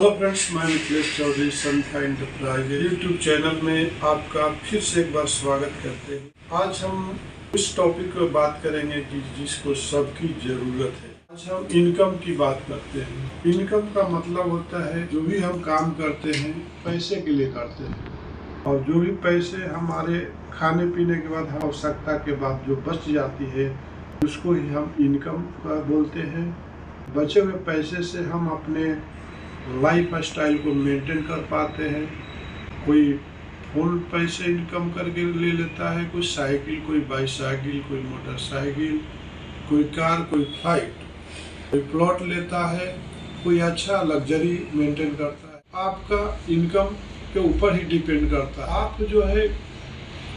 Hello friends, मैं Mithilesh Chaudhary Sanfa enterprise YouTube channel में आपका फिर से एक बार स्वागत करते हैं। आज हम उस टॉपिक पर बात करेंगे कि जिसको सबकी जरूरत है। आज हम इनकम की बात करते हैं। इनकम का मतलब होता है जो भी हम काम करते हैं पैसे के लिए करते हैं, और जो भी पैसे हमारे खाने पीने के बाद आवश्यकता के बाद जो बच जाती है उसको ही हम इनकम का बोलते हैं। बचे हुए पैसे से हम अपने लाइफ स्टाइल को मेंटेन कर पाते हैं। कोई फुल पैसे इनकम करके ले लेता है, कोई साइकिल, कोई बाईसाइकिल, कोई मोटरसाइकिल, कोई कार, कोई फ्लाइट, कोई प्लॉट लेता है, कोई अच्छा लग्जरी मेंटेन करता है। आपका इनकम के ऊपर ही डिपेंड करता है। आप जो है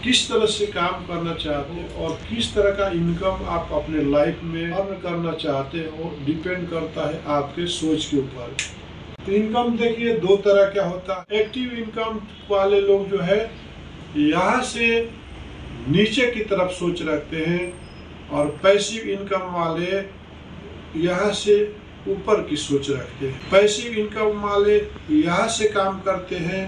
किस तरह से काम करना चाहते हो और किस तरह का इनकम आप अपने लाइफ में अर्न करना चाहते हो, डिपेंड करता है आपके सोच के ऊपर। तो इनकम देखिए दो तरह का होता है। एक्टिव इनकम वाले लोग जो है यहाँ से नीचे की तरफ सोच रखते हैं, और पैसिव इनकम वाले यहाँ से ऊपर की सोच रखते हैं। पैसिव इनकम वाले यहाँ से काम करते हैं,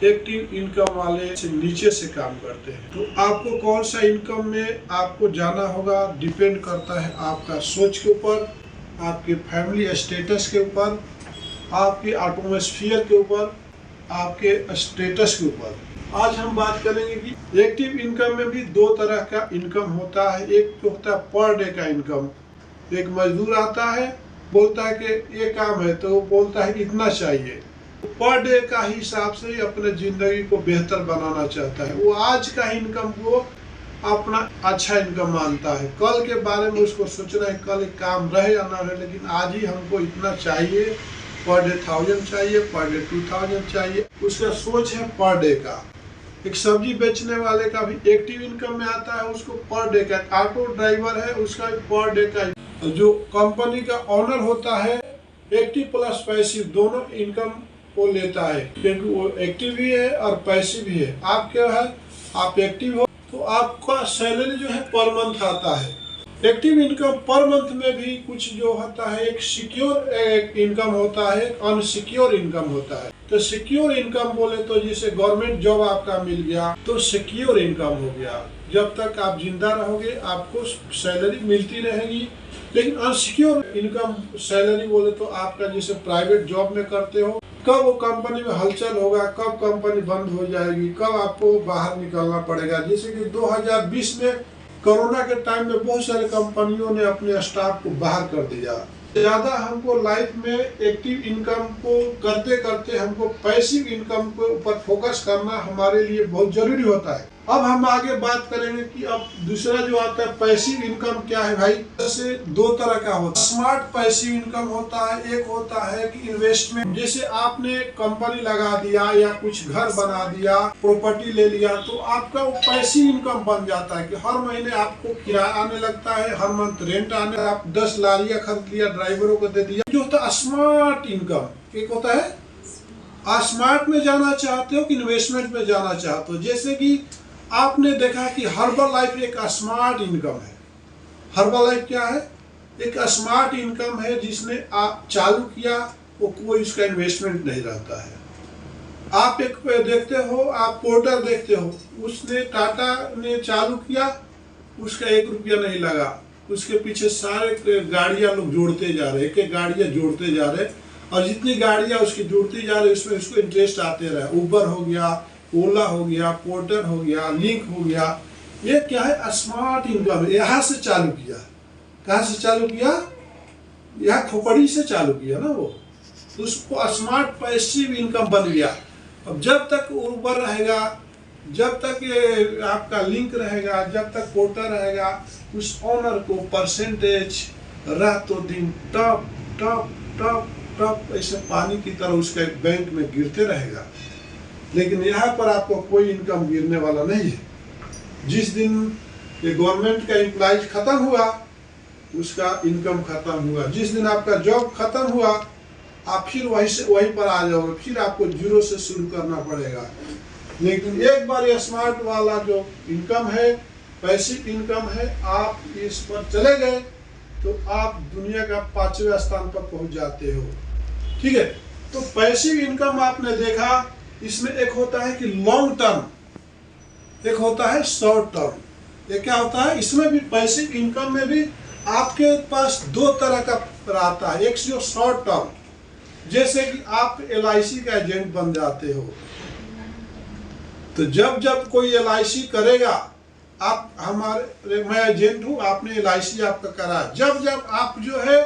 एक्टिव इनकम वाले से नीचे से काम करते हैं। तो आपको कौन सा इनकम में आपको जाना होगा डिपेंड करता है आपका सोच के ऊपर, आपके फैमिली स्टेटस के ऊपर, आपके एटमॉस्फेयर के ऊपर, आपके स्टेटस के ऊपर। आज हम बात करेंगे कि एक्टिव इनकम में भी दो तरह का इनकम होता है। एक तो होता है पर डे का इनकम। एक मजदूर आता है, बोलता है कि ये काम है, तो वो बोलता है इतना चाहिए। पर डे का हिसाब से अपने जिंदगी को बेहतर बनाना चाहता है। वो आज का इनकम को अपना अच्छा इनकम मानता है। कल के बारे में उसको सोचना है, कल काम रहे या ना रहे, लेकिन आज ही हमको इतना चाहिए। पर डे 1000 चाहिए, पर डे 2000 चाहिए, उसका सोच है पर डे का। एक सब्जी बेचने वाले का भी एक्टिव इनकम में आता है, उसको पर डे का। ऑटो ड्राइवर है, उसका भी पर डे का। जो कंपनी का ओनर होता है, एक्टिव प्लस पैसिव दोनों इनकम वो लेता है, क्योंकि वो एक्टिव भी है और पैसिव भी है। आप क्या है, आप एक्टिव हो तो आपका सैलरी जो है पर मंथ आता है। एक्टिव इनकम पर मंथ में भी कुछ जो होता है, एक सिक्योर इनकम होता है, अनसिक्योर इनकम होता है। तो सिक्योर इनकम बोले तो जैसे गवर्नमेंट जॉब आपका मिल गया तो सिक्योर इनकम हो गया। जब तक आप जिंदा रहोगे आपको सैलरी मिलती रहेगी। लेकिन अनसिक्योर इनकम सैलरी बोले तो आपका जैसे प्राइवेट जॉब में करते हो, कब वो कंपनी में हलचल होगा, कब कंपनी बंद हो जाएगी, कब आपको बाहर निकलना पड़ेगा। जैसे कि 2020 में कोरोना के टाइम में बहुत सारे कंपनियों ने अपने स्टाफ को बाहर कर दिया। ज्यादा हमको लाइफ में एक्टिव इनकम को करते करते हमको पैसिव इनकम के ऊपर फोकस करना हमारे लिए बहुत जरूरी होता है। अब हम आगे बात करेंगे कि अब दूसरा जो आता है पैसिव इनकम क्या है भाई। जैसे दो तरह का होता है। स्मार्ट पैसिव इनकम होता है, एक होता है कि इन्वेस्टमेंट। जैसे आपने कंपनी लगा दिया या कुछ घर बना दिया, प्रॉपर्टी ले लिया, तो आपका वो पैसिव इनकम बन जाता है कि हर महीने आपको किराया आने लगता है, हर मंथ रेंट आने। आप 10 लारियां खरीद लिया, ड्राइवरों को दे दिया। जो होता है स्मार्ट इनकम। एक होता है स्मार्ट में जाना चाहते हो कि इन्वेस्टमेंट में जाना चाहते हो। जैसे कि आपने देखा कि हर्बल लाइफ एक स्मार्ट इनकम है। हर्बल लाइफ क्या है, एक स्मार्ट इनकम है जिसने आप चालू किया, वो कोई उसका इन्वेस्टमेंट नहीं रहता है। आप एक देखते हो, आप पोर्टर देखते हो, उसने टाटा ने चालू किया, उसका 1 रुपया नहीं लगा। उसके पीछे सारे गाड़ियां लोग जोड़ते जा रहे, एक एक गाड़ियां जोड़ते जा रहे, और जितनी गाड़ियां उसकी जोड़ती जा रही उसमें उसको इंटरेस्ट आते रहे। उबर हो गया, ओला हो गया, पोर्टर हो गया, लिंक हो गया। ये क्या है, स्मार्ट इनकम। यहाँ से चालू किया, कहाँ से चालू किया, यहाँ खोपड़ी से चालू किया ना वो, तो उसको स्मार्ट पैसिव इनकम बन गया। अब जब तक उबर रहेगा, जब तक ये आपका लिंक रहेगा, जब तक पोर्टर रहेगा, उस ओनर को परसेंटेज रातों दिन टप टप टप टप ऐसे पानी की तरह उसके बैंक में गिरते रहेगा। लेकिन यहाँ पर आपको कोई इनकम गिरने वाला नहीं है। जिस दिन ये गवर्नमेंट का एम्प्लॉइज खत्म हुआ, उसका इनकम खत्म हुआ। जिस दिन आपका जॉब खत्म हुआ, आप फिर वहीं पर आ जाओगे, फिर आपको जीरो से शुरू करना पड़ेगा। लेकिन एक बार ये स्मार्ट वाला जो इनकम है, पैसिव इनकम है, आप इस पर चले गए तो आप दुनिया का 5वें स्थान पर पहुंच जाते हो। ठीक है। तो पैसिव इनकम आपने देखा, इसमें एक होता है कि लॉन्ग टर्म, एक होता है शॉर्ट टर्म। ये क्या होता है, इसमें भी पैसिव इनकम में भी आपके पास दो तरह का आता है। एक जो शॉर्ट टर्म, जैसे कि आप LIC का एजेंट बन जाते हो, तो जब जब कोई LIC करेगा, आप मैं एजेंट हूं, आपने LIC आपका करा, जब जब आप जो है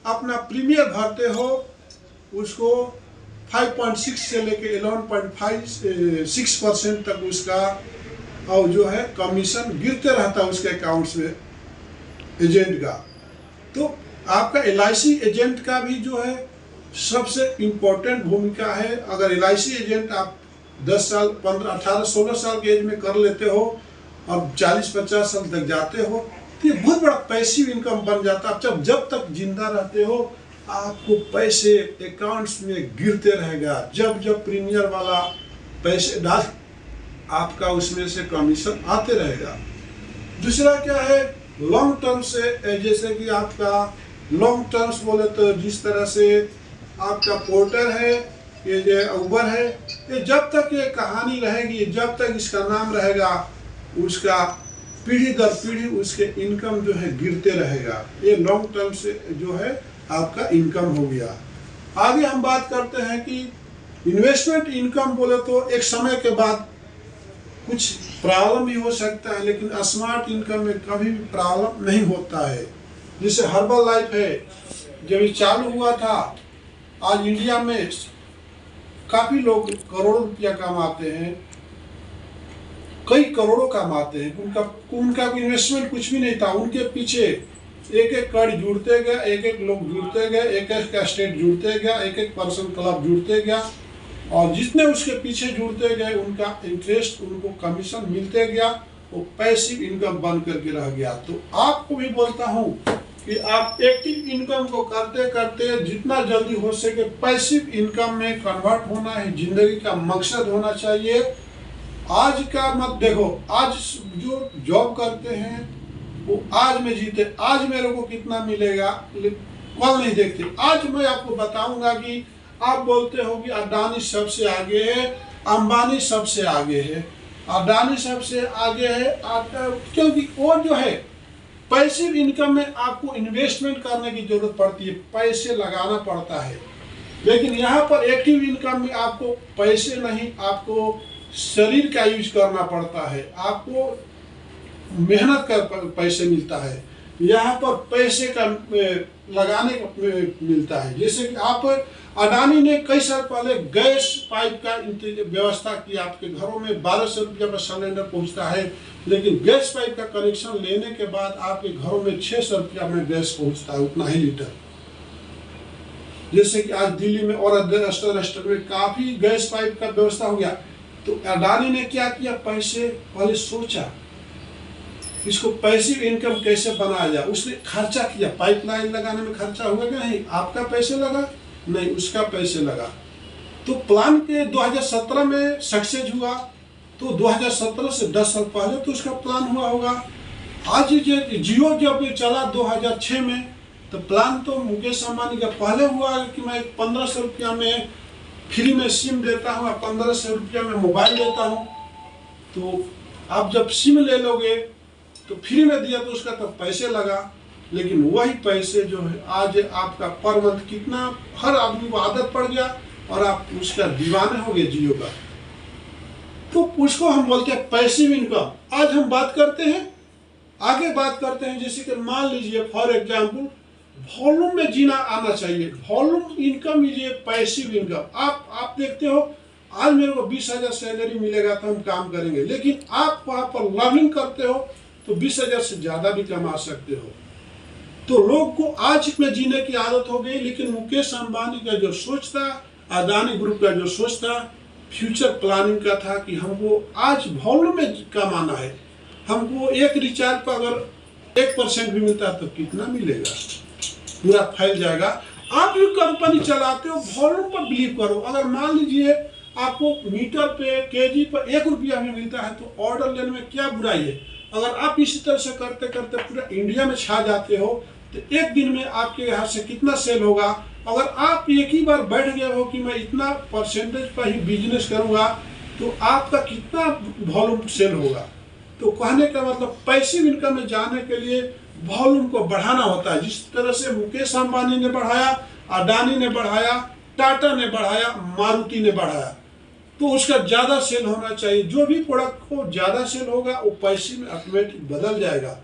अपना प्रीमियम भरते हो, उसको 5.6 से लेके 11.56% तक उसका और जो है कमीशन गिरते रहता है उसके अकाउंट्स में एजेंट का। तो आपका LIC एजेंट का भी जो है सबसे इम्पोर्टेंट भूमिका है। अगर LIC एजेंट आप 10 साल 15 18 16 साल के एज में कर लेते हो और 40-50 साल तक जाते हो, तो ये बहुत बड़ा पैसिव इनकम बन जाता है। जब तक जिंदा रहते हो आपको पैसे अकाउंट्स में गिरते रहेगा। जब जब प्रीमियर वाला पैसे डाल, आपका उसमें से कमीशन आते रहेगा। दूसरा क्या है, लॉन्ग टर्म से, जैसे कि आपका लॉन्ग टर्म्स बोले तो जिस तरह से आपका पोर्टर है, ये जो उबर है, ये जब तक ये कहानी रहेगी, जब तक इसका नाम रहेगा, उसका पीढ़ी दर पीढ़ी उसके इनकम जो है गिरते रहेगा। ये लॉन्ग टर्म से जो है आपका इनकम हो गया। आगे हम बात करते हैं कि इन्वेस्टमेंट इनकम बोले तो एक समय के बाद कुछ प्रॉब्लम भी हो सकता है, लेकिन स्मार्ट इनकम में कभी भी प्रॉब्लम नहीं होता है। जैसे हर्बल लाइफ है, जब ये चालू हुआ था, आज इंडिया में काफी लोग करोड़ों रुपया कमाते हैं, कई करोड़ों कमाते हैं। उनका इन्वेस्टमेंट कुछ भी नहीं था, उनके पीछे एक एक कड़ जुड़ते गए, एक एक लोग जुड़ते गए, एक एक स्टेट जुड़ते गया, एक एक पर्सन क्लब जुड़ते गया, और जितने उसके पीछे जुड़ते गए उनका इंटरेस्ट, उनको कमीशन मिलते गया, वो पैसिव इनकम बन करके रह गया। तो आपको भी बोलता हूँ कि आप एक्टिव इनकम को करते करते जितना जल्दी हो सके पैसिव इनकम में कन्वर्ट होना है, जिंदगी का मकसद होना चाहिए। आज का मत देखो, आज जो जॉब करते हैं वो आज में जीते, आज मेरे को कितना मिलेगा कल नहीं देखते। आज मैं आपको बताऊंगा कि आप बोलते हो कि अडानी सबसे आगे है, अंबानी सबसे आगे है, अडानी सबसे आगे है, क्योंकि वो जो है पैसिव इनकम में आपको इन्वेस्टमेंट करने की जरूरत पड़ती है, पैसे लगाना पड़ता है। लेकिन यहाँ पर एक्टिव इनकम में आपको पैसे नहीं, आपको शरीर का यूज करना पड़ता है, आपको मेहनत कर पैसे मिलता है। यहाँ पर पैसे का लगाने को मिलता है। जैसे कि आप अडानी ने कई साल पहले गैस पाइप का व्यवस्था की, आपके घरों में 1200 रुपया में सिलेंडर पहुंचता है, लेकिन गैस पाइप का कनेक्शन लेने के बाद आपके घरों में 600 रुपया में गैस पहुंचता है, उतना ही लीटर। जैसे कि आज दिल्ली में और अदर में काफी गैस पाइप का व्यवस्था हो गया। तो अडानी ने क्या किया, पैसे पहले सोचा इसको पैसिव इनकम कैसे बनाया जाए, उसने खर्चा किया। पाइपलाइन लगाने में खर्चा हुआ क्या, नहीं आपका पैसे लगा, नहीं उसका पैसे लगा। तो प्लान के 2017 में सक्सेस हुआ, तो 2017 से 10 साल पहले तो उसका प्लान हुआ होगा। आज जियो जब चला 2006 में, तो प्लान तो मुकेश अंबानी का पहले हुआ कि मैं 1500 रुपया में फ्री में सिम देता हूँ, 1500 रुपया में मोबाइल देता हूँ। तो आप जब सिम ले लोगे तो फ्री में दिया तो उसका तो पैसे लगा, लेकिन वही पैसे जो है आज आपका पर मंथ कितना, हर आदमी को आदत पड़ गया और आप उसका दीवाने हो गए जियो का। तो उसको हम बोलते हैं पैसिव इनकम। आज हम बात करते हैं, आगे बात करते हैं, जैसे कि मान लीजिए फॉर एग्जाम्पल वॉल्यूम में जीना आना चाहिए। Volume income is a passive income. आप देखते हो आज मेरे को 20,000 सैलरी मिलेगा तो हम काम करेंगे, लेकिन आप वहां पर लर्निंग करते हो तो 20,000 से ज्यादा भी कमा सकते हो। तो लोग को आज में जीने की आदत हो गई, लेकिन मुकेश अंबानी का जो सोच था, अडानी ग्रुप का जो सोच था, फ्यूचर प्लानिंग का था कि हमको आज वॉल्यूम में कमाना है। हमको एक रिचार्ज पर अगर 1% भी मिलता है तो कितना मिलेगा, पूरा फैल जाएगा। आप भी कंपनी चलाते हो, वॉल्यूम पर बिलीव करो। अगर मान लीजिए आपको मीटर पे केजी पर 1 रुपया भी मिलता है तो ऑर्डर लेने में क्या बुराई है। अगर आप इसी तरह से करते करते पूरा इंडिया में छा जाते हो तो एक दिन में आपके यहाँ से कितना सेल होगा, अगर आप एक ही बार बैठ गए हो कि मैं इतना परसेंटेज पर ही बिजनेस करूंगा, तो आपका कितना वॉल्यूम सेल होगा। तो कहने का मतलब पैसिव इनकम में जाने के लिए वॉल्यूम को बढ़ाना होता है। जिस तरह से मुकेश अंबानी ने बढ़ाया, अडानी ने बढ़ाया, टाटा ने बढ़ाया, मारुति ने बढ़ाया, तो उसका ज़्यादा सेल होना चाहिए। जो भी प्रोडक्ट को ज़्यादा सेल होगा वो पैसे में ऑटोमेटिक बदल जाएगा।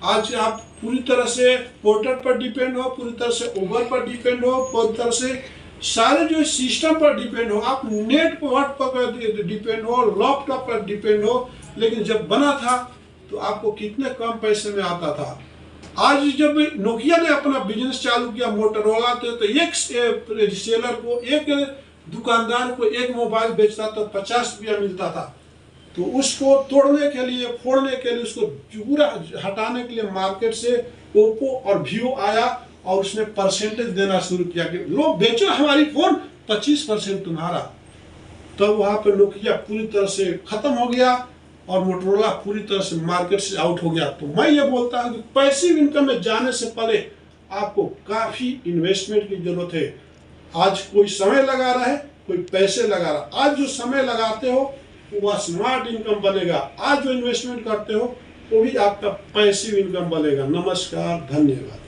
आज आप पूरी तरह से पोर्टल पर डिपेंड हो, पूरी तरह से उबर पर डिपेंड हो, पूरी तरह से सारे जो सिस्टम पर डिपेंड हो, आप नेट पर डिपेंड हो, लैपटॉप पर डिपेंड हो। लेकिन जब बना था तो आपको कितने कम पैसे में आता था। आज जब नोकिया ने अपना बिजनेस चालू किया, मोटरोला तो एक सेलर को, एक दुकानदार को एक मोबाइल बेचता तो 50 रुपया मिलता था। तो उसको तोड़ने के लिए, फोड़ने के लिए, उसको पूरा हटाने के लिए मार्केट से ओप्पो और वीवो आया और उसने परसेंटेज देना शुरू किया कि लो बेचो हमारी फोन, 25% तुम्हारा। तब वहां पर नोकिया पूरी तरह से खत्म हो गया और मोटरोला पूरी तरह से मार्केट से आउट हो गया। तो मैं ये बोलता हूं कि पैसिव इनकम में जाने से पहले आपको काफी इन्वेस्टमेंट की जरूरत है। आज कोई समय लगा रहा है, कोई पैसे लगा रहा है। आज जो समय लगाते हो वह स्मार्ट इनकम बनेगा, आज जो इन्वेस्टमेंट करते हो वो भी आपका पैसिव इनकम बनेगा। नमस्कार, धन्यवाद।